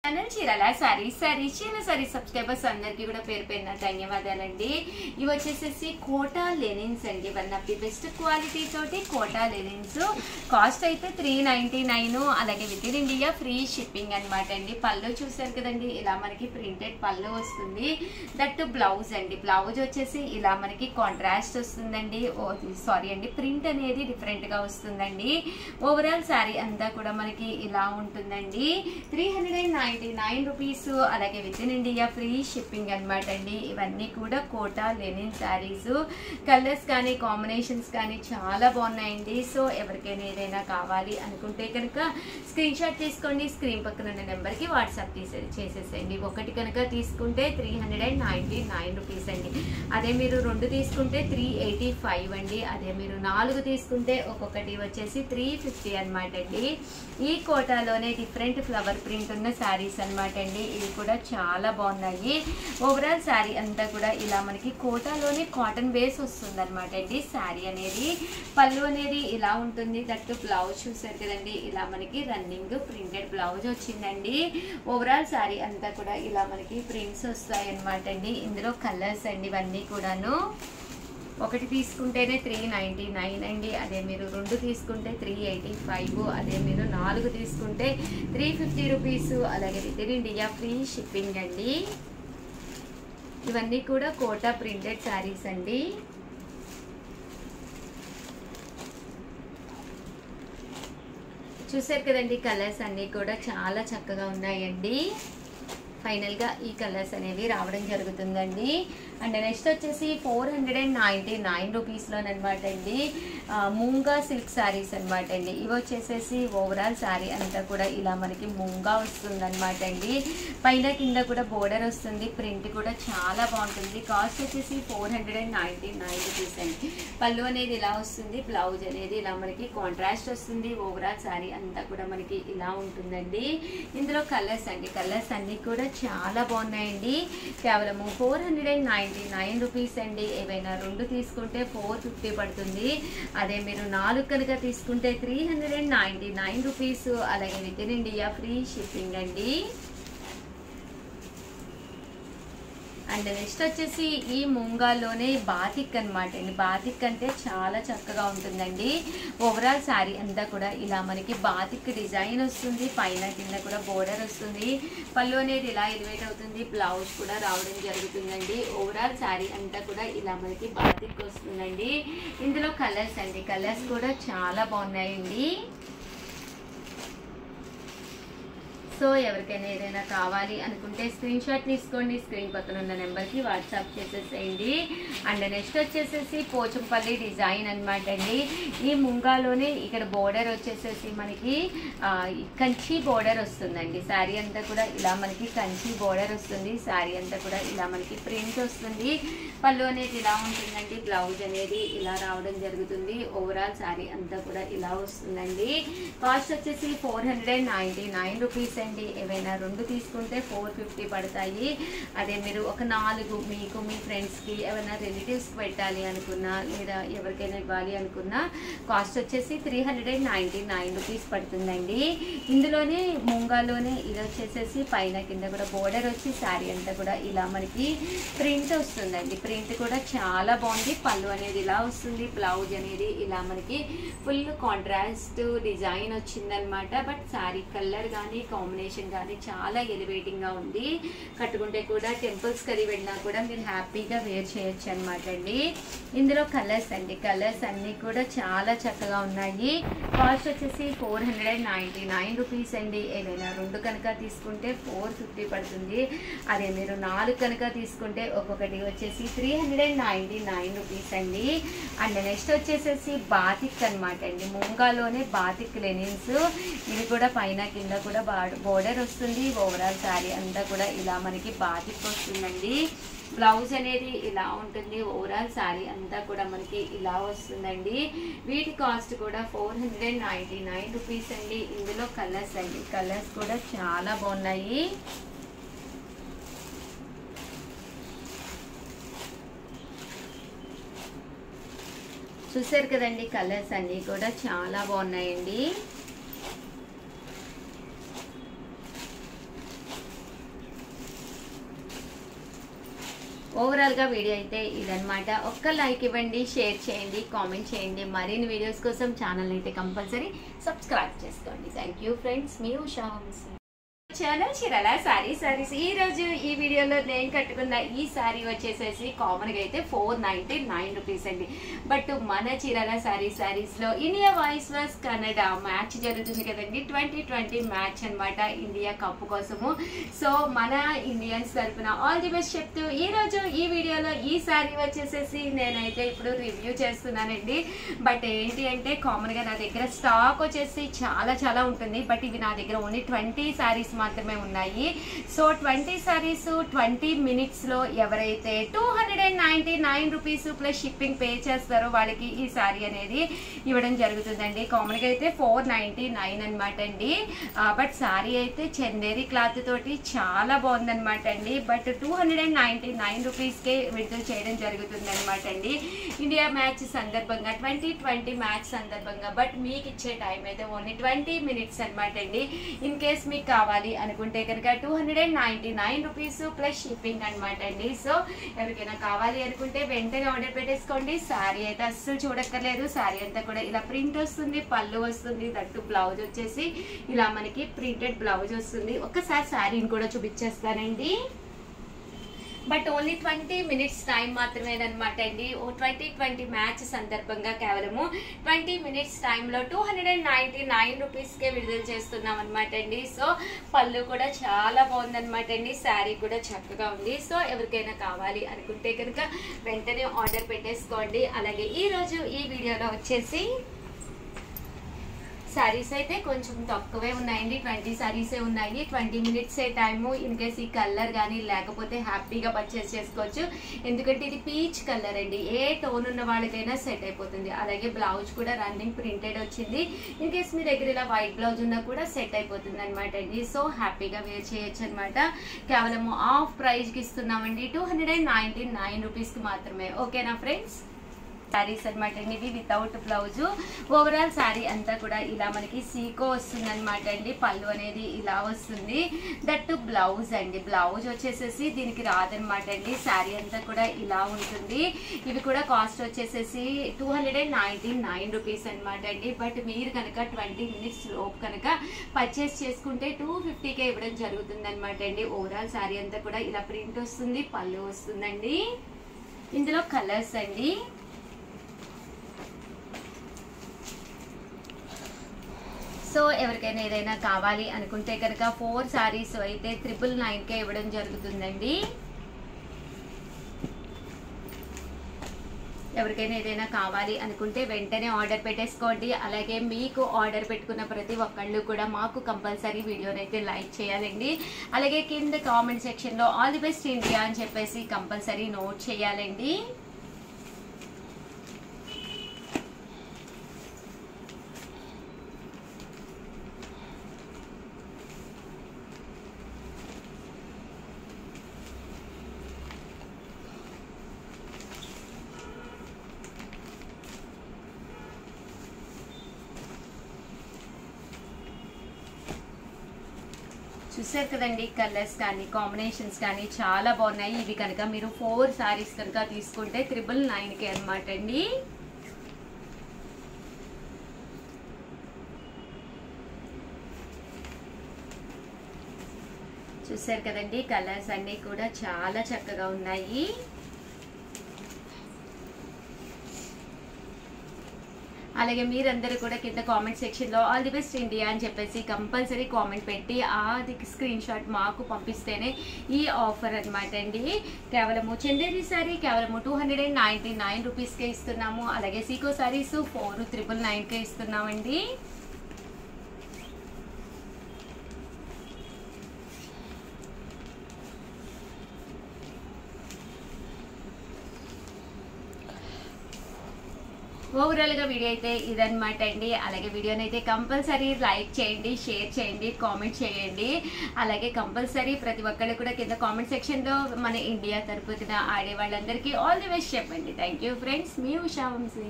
Channel Chirala saris subscribers అందరికీ కూడా పేరు పేరున ధన్యవాదాలండి. ఇవి వచ్చేసేసి కోటా లెనిన్స్ అండి. One of the best quality తోటి కోటా లెనిన్స్. కాస్ట్ అయితే 399. అలాగే with in India free shipping అనమాట అండి. పళ్ళు చూసారు కదండి, ఇలా మనకి ప్రింటెడ్ పళ్ళు వస్తుంది. దట్ బ్లౌజ్ అండి. బ్లౌజ్ వచ్చేసి ఇలా మనకి కాంట్రాస్ట్ వస్తుందండి. సారీ అండి, ప్రింట్ అనేది డిఫరెంట్ గా వస్తుందండి. ఓవరాల్ శారీ అంతా కూడా మనకి ఇలా ఉంటుందండి. 399 రూపీస్. అలాగే with in India free shipping అనమాట అండి. ఇవన్నీ కూడా కోటా లెనిన్ శారీస్. కలర్స్ కానీ కాంబినేషన్స్ కానీ చాలా బాగున్నాయండి. సో ఎవరికైనా ఏదైనా కావాలి అనుకుంటే కనుక స్క్రీన్ షాట్ తీసుకోండి. స్క్రీన్ పక్కన ఉన్న నెంబర్కి వాట్సాప్ చేసేసేయండి. ఒకటి కనుక తీసుకుంటే 399 రూపీస్ అండి. అదే మీరు 2 తీసుకుంటే 385 అండి. అదే మీరు 4 తీసుకుంటే ఒక్కొక్కటి వచ్చేసి 350 అనమాట అండి. ఈ కోటాలోనే డిఫరెంట్ ఫ్లవర్ ప్రింట్ ఉన్న శారీస్ అనమాట అండి. ఇవి కూడా చాలా బాగున్నాయి. ఓవరాల్ శారీ అంతా కూడా ఇలా మనకి కోటాలోనే కాటన్ బేస్ వస్తుంది అనమాట అండి. శారీ అనేది పళ్ళు అనేది ఇలా ఉంటుంది. దట్టు బ్లౌజ్ చూసారు కదండి, ఇలా మనకి రన్నింగ్ ప్రింటెడ్ బ్లౌజ్ వచ్చిందండి. ఓవరాల్ శారీ అంతా కూడా ఇలా మనకి ప్రింట్స్ వస్తాయి అనమాట అండి. ఇందులో కలర్స్ అండి ఇవన్నీ కూడాను. ఒకటి తీసుకుంటేనే 399 అండి. అదే మీరు 2 తీసుకుంటే 385. అదే మీరు 4 తీసుకుంటే 350 రూపీస్. అలాగే with in India free shipping అండి. ఇవన్నీ కూడా కోటా ప్రింటెడ్ శారీస్ అండి. చూసారు కదండి, కలర్స్ అన్నీ కూడా చాలా చక్కగా ఉన్నాయండి. ఫైనల్గా ఈ కలర్స్ అనేవి రావడం జరుగుతుందండి. అండ్ నెక్స్ట్ వచ్చేసి 499 రూపీస్లోనమాట అండి. మూంగా సిల్క్ శారీస్ అనమాట అండి. ఇవి వచ్చేసేసి ఓవరాల్ శారీ అంతా కూడా ఇలా మనకి మూంగా వస్తుంది అనమాట అండి. పైన కింద కూడా బోర్డర్ వస్తుంది. ప్రింట్ కూడా చాలా బాగుంటుంది. కాస్ట్ వచ్చేసి 499 రూపీస్ అండి. పళ్ళు అనేది ఇలా వస్తుంది. బ్లౌజ్ అనేది ఇలా మనకి కాంట్రాస్ట్ వస్తుంది. ఓవరాల్ శారీ అంతా కూడా మనకి ఇలా ఉంటుందండి. ఇందులో కలర్స్ అండి. కలర్స్ అన్నీ కూడా చాలా బాగున్నాయండి. కేవలము 499 రూపీస్ అండి. ఏవైనా 2 తీసుకుంటే 450 పడుతుంది. అదే మీరు 4 కనుక తీసుకుంటే 399 రూపీస్. అలాగే with in India free shipping అండి. అండ్ నెక్స్ట్ వచ్చేసి ఈ మూంగాలోనే బాతిక్ అనమాట అండి. బాతిక్ అంటే చాలా చక్కగా ఉంటుందండి. ఓవరాల్ శారీ అంతా కూడా ఇలా మనకి బాతిక్ డిజైన్ వస్తుంది. పైన కింద కూడా బోర్డర్ వస్తుంది. పళ్ళు అనేది ఇలా ఎలివేట్ అవుతుంది. బ్లౌజ్ కూడా రావడం జరుగుతుందండి. ఓవరాల్ శారీ అంతా కూడా ఇలా మనకి బాతిక్ వస్తుందండి. ఇందులో కలర్స్ అండి. కలర్స్ కూడా చాలా బాగున్నాయండి. సో ఎవరికైనా ఏదైనా కావాలి అనుకుంటే స్క్రీన్ షాట్ తీసుకోండి. స్క్రీన్ పక్కన ఉన్న నెంబర్కి వాట్సాప్ చేసేసేయండి. అండ్ నెక్స్ట్ వచ్చేసేసి పోచంపల్లి డిజైన్ అనమాట అండి. ఈ ముంగాలోనే ఇక్కడ బోర్డర్ వచ్చేసేసి మనకి కంచి బోర్డర్ వస్తుందండి. శారీ అంతా కూడా ఇలా మనకి కంచి బోర్డర్ వస్తుంది. శారీ అంతా కూడా ఇలా మనకి ప్రింట్ వస్తుంది. పళ్ళు అనేది ఇలా ఉంటుందండి. బ్లౌజ్ అనేది ఇలా రావడం జరుగుతుంది. ఓవరాల్ శారీ అంతా కూడా ఇలా వస్తుందండి. కాస్ట్ వచ్చేసి 499 రూపీస్ అండి. ఏవైనా 2 తీసుకుంటే 450 పడతాయి. అదే మీరు ఒక 4 మీకు మీ ఫ్రెండ్స్కి ఏమైనా రిలేటివ్స్కి పెట్టాలి అనుకున్నా లేదా ఎవరికైనా ఇవ్వాలి అనుకున్నా కాస్ట్ వచ్చేసి 399 రూపీస్ పడుతుందండి. ఇందులోనే మూంగాలోనే ఇది వచ్చేసేసి పైన కింద కూడా బోర్డర్ వచ్చి శారీ అంతా కూడా ఇలా మనకి ప్రింట్ వస్తుందండి. ప్రింట్ కూడా చాలా బాగుంది. పళ్ళు అనేది ఇలా వస్తుంది. బ్లౌజ్ అనేది ఇలా మనకి ఫుల్ కాంట్రాస్ట్ డిజైన్ వచ్చిందనమాట. బట్ శారీ కలర్ కానీ కాంబినేషన్ కానీ చాలా ఎలివేటింగ్ గా ఉంది. కట్టుకుంటే కూడా టెంపుల్స్ కది వెళ్ళినా కూడా మీరు హ్యాపీగా వేర్ చేయొచ్చు అనమాట అండి. ఇందులో కలర్స్ అండి. కలర్స్ అన్నీ కూడా చాలా చక్కగా ఉన్నాయి. కాస్ట్ వచ్చేసి 499 రూపీస్ అండి. ఏదైనా 2 కనుక తీసుకుంటే 450 పడుతుంది. అదే మీరు 4 కనుక తీసుకుంటే ఒక్కొక్కటి వచ్చేసి 399 రూపీస్ అండి. అండ్ నెక్స్ట్ వచ్చేసేసి బాతిక్ అనమాట అండి. మూంగాలోనే బాతిక్ లెనిన్స్. ఇది కూడా పైన కింద కూడా బోర్డర్ వస్తుంది. ఓవరాల్ శారీ అంతా కూడా ఇలా మనకి బాతిక్ వస్తుందండి. బ్లౌజ్ అనేది ఇలా ఉంటుంది. ఓవరాల్ శారీ అంతా కూడా మనకి ఇలా వస్తుందండి. వీటి కాస్ట్ కూడా 499 రూపీస్ అండి. ఇందులో కలర్స్ అండి. కలర్స్ కూడా చాలా బాగున్నాయి. చూసారు కదండి, కలర్స్ అన్నీ కూడా చాలా బాగున్నాయండి. ఓవరాల్గా వీడియో అయితే ఇదనమాట. ఒక్క లైక్ ఇవ్వండి, షేర్ చేయండి, కామెంట్ చేయండి. మరిన్ని వీడియోస్ కోసం ఛానల్ అయితే కంపల్సరీ సబ్స్క్రైబ్ చేసుకోండి. థ్యాంక్ యూ ఫ్రెండ్స్, మీ ఉషా వంశీ ఛానల్ చీరాల సారీస్. ఈ రోజు ఈ వీడియోలో నేను కట్టుకున్న ఈ సారీ వచ్చేసేసి కామన్గా అయితే 499 రూపీస్ అండి. బట్ మన చీరాల సారీస్ లో India versus Canada match జరుగుతుంది కదండి. 2020 మ్యాచ్ అనమాట, ఇండియా కప్ కోసము. సో మన ఇండియన్స్ తరఫున ఆల్ ది బెస్ట్ చెప్తూ ఈ రోజు ఈ వీడియోలో ఈ సారీ వచ్చేసేసి నేనైతే ఇప్పుడు రివ్యూ చేస్తున్నానండి. బట్ ఏంటి అంటే కామన్గా నా దగ్గర స్టాక్ వచ్చేసి చాలా ఉంటుంది. బట్ ఇవి నా దగ్గర ఓన్లీ 20 సారీస్ మాత్రమే ఉన్నాయి. సో 20 సారీస్ 20 మినిట్స్ లో ఎవరైతే 299 రూపీస్ ప్లస్ షిప్పింగ్ పే చేస్తారో వాళ్ళకి ఈ సారీ అనేది ఇవ్వడం జరుగుతుందండి. కామన్ గా అయితే 499 అనమాట అండి. బట్ సారీ అయితే చందేరి క్లాత్ తోటి చాలా బాగుందనమాట అండి. బట్ 299 రూపీస్ కే విడుదల చేయడం జరుగుతుంది అనమాట అండి. ఇండియా మ్యాచ్ సందర్భంగా 2020 మ్యాచ్ సందర్భంగా. బట్ మీకు ఇచ్చే టైం అయితే ఓన్లీ 20 మినిట్స్ అనమాట అండి. ఇన్ కేస్ మీకు కావాలి అనుకుంటే కనుక 299 రూపీస్ ప్లస్ షిప్పింగ్ అనమాట అండి. సో ఎవరికైనా కావాలి అనుకుంటే వెంటనే ఆర్డర్ పెట్టేసుకోండి. సారీ అయితే అస్సలు చూడక్కర్లేదు. సారీ అంతా కూడా ఇలా ప్రింట్ వస్తుంది, పళ్ళు వస్తుంది, దట్టు బ్లౌజ్ వచ్చేసి ఇలా మనకి ప్రింటెడ్ బ్లౌజ్ వస్తుంది. ఒక్కసారి సారీని కూడా చూపించేస్తానండి. బట్ ఓన్లీ 20 మినిట్స్ టైం మాత్రమేనమాట అండి. 2020 మ్యాచ్ సందర్భంగా కేవలము 20 మినిట్స్ టైంలో 299 రూపీస్కే విడుదల చేస్తున్నాం అనమాట అండి. సో పళ్ళు కూడా చాలా బాగుందనమాట అండి. శారీ కూడా చక్కగా ఉంది. సో ఎవరికైనా కావాలి అనుకుంటే కనుక వెంటనే ఆర్డర్ పెట్టేసుకోండి. అలాగే ఈ రోజు ఈ వీడియోలో వచ్చేసి సారీస్ అయితే కొంచెం తక్కువే ఉన్నాయండి. 20 సారీసే ఉన్నాయి. 20 మినిట్సే టైము. ఇన్ కేస్ ఈ కలర్ కానీ లేకపోతే హ్యాపీగా పర్చేస్ చేసుకోవచ్చు. ఎందుకంటే ఇది పీచ్ కలర్ అండి. ఏ టోన్ ఉన్న వాళ్ళకైనా సెట్ అయిపోతుంది. అలాగే బ్లౌజ్ కూడా రన్నింగ్ ప్రింటెడ్ వచ్చింది. ఇన్ కేస్ మీ దగ్గర ఇలా వైట్ బ్లౌజ్ ఉన్నా కూడా సెట్ అయిపోతుంది అనమాట అండి. సో హ్యాపీగా వేర్ చేయొచ్చు అనమాట. కేవలం ఆఫ్ ప్రైజ్కి ఇస్తున్నామండి. 299 రూపీస్కి మాత్రమే. ఓకేనా ఫ్రెండ్స్? సారీస్ అనమాట అండి. ఇవి వితౌట్ బ్లౌజ్. ఓవరాల్ శారీ అంతా కూడా ఇలా మనకి సీకో వస్తుంది అనమాట అండి. పళ్ళు అనేది ఇలా వస్తుంది. దట్టు బ్లౌజ్ అండి. బ్లౌజ్ వచ్చేసేసి దీనికి రాదనమాట అండి. శారీ అంతా కూడా ఇలా ఉంటుంది. ఇవి కూడా కాస్ట్ వచ్చేసేసి 299 రూపీస్ అనమాట అండి. బట్ మీరు కనుక 20 మినిట్స్ లోపు కనుక పర్చేస్ చేసుకుంటే 250కే ఇవ్వడం జరుగుతుంది అనమాట అండి. ఓవరాల్ శారీ అంతా కూడా ఇలా ప్రింట్ వస్తుంది, పళ్ళు వస్తుందండి. ఇందులో కలర్స్ అండి. సో ఎవరికైనా ఏదైనా కావాలి అనుకుంటే కనుక 4 సారీస్ అయితే 999కే ఇవ్వడం జరుగుతుందండి. ఎవరికైనా ఏదైనా కావాలి అనుకుంటే వెంటనే ఆర్డర్ పెట్టేసుకోండి. అలాగే మీకు ఆర్డర్ పెట్టుకున్న ప్రతి ఒక్కళ్ళు కూడా మాకు కంపల్సరీ వీడియోని అయితే లైక్ చేయాలండి. అలాగే కింద కామెంట్ సెక్షన్లో ఆల్ ది బెస్ట్ ఇండియా అని చెప్పేసి కంపల్సరీ నోట్ చేయాలండి. చూసారు కదండి, కలర్స్ కానీ కాంబినేషన్స్ కానీ చాలా బాగున్నాయి. ఇవి కనుక మీరు 4 సారీస్ కనుక తీసుకుంటే 999కే అనమాట అండి. చూసారు కదండి, కలర్స్ అన్నీ కూడా చాలా చక్కగా ఉన్నాయి. అలాగే మీరందరూ కూడా కింద కామెంట్ సెక్షన్లో ఆల్ ది బెస్ట్ ఇండియా అని చెప్పేసి కంపల్సరీ కామెంట్ పెట్టి అది స్క్రీన్ షాట్ మాకు పంపిస్తేనే ఈ ఆఫర్ అనమాట అండి. కేవలము చందేరి సారీ కేవలము 299 రూపీస్కే ఇస్తున్నాము. అలాగే సీకో సారీస్ 499కే ఇస్తున్నామండి. ఓవరాల్ గా వీడియో అయితే ఇదన్నమాట అండి. అలాగే వీడియోని అయితే కంపల్సరీ లైక్ చేయండి, షేర్ చేయండి, కామెంట్ చేయండి. అలాగే కంపల్సరీ ప్రతి ఒక్కళ్ళు కూడా కింద కామెంట్ సెక్షన్ లో మన ఇండియా తరపున ఆడే వాళ్ళందరికీ ఆల్ ది బెస్ట్ చెప్పండి. థ్యాంక్ యూ ఫ్రెండ్స్, మీ ఉషా వంశీ.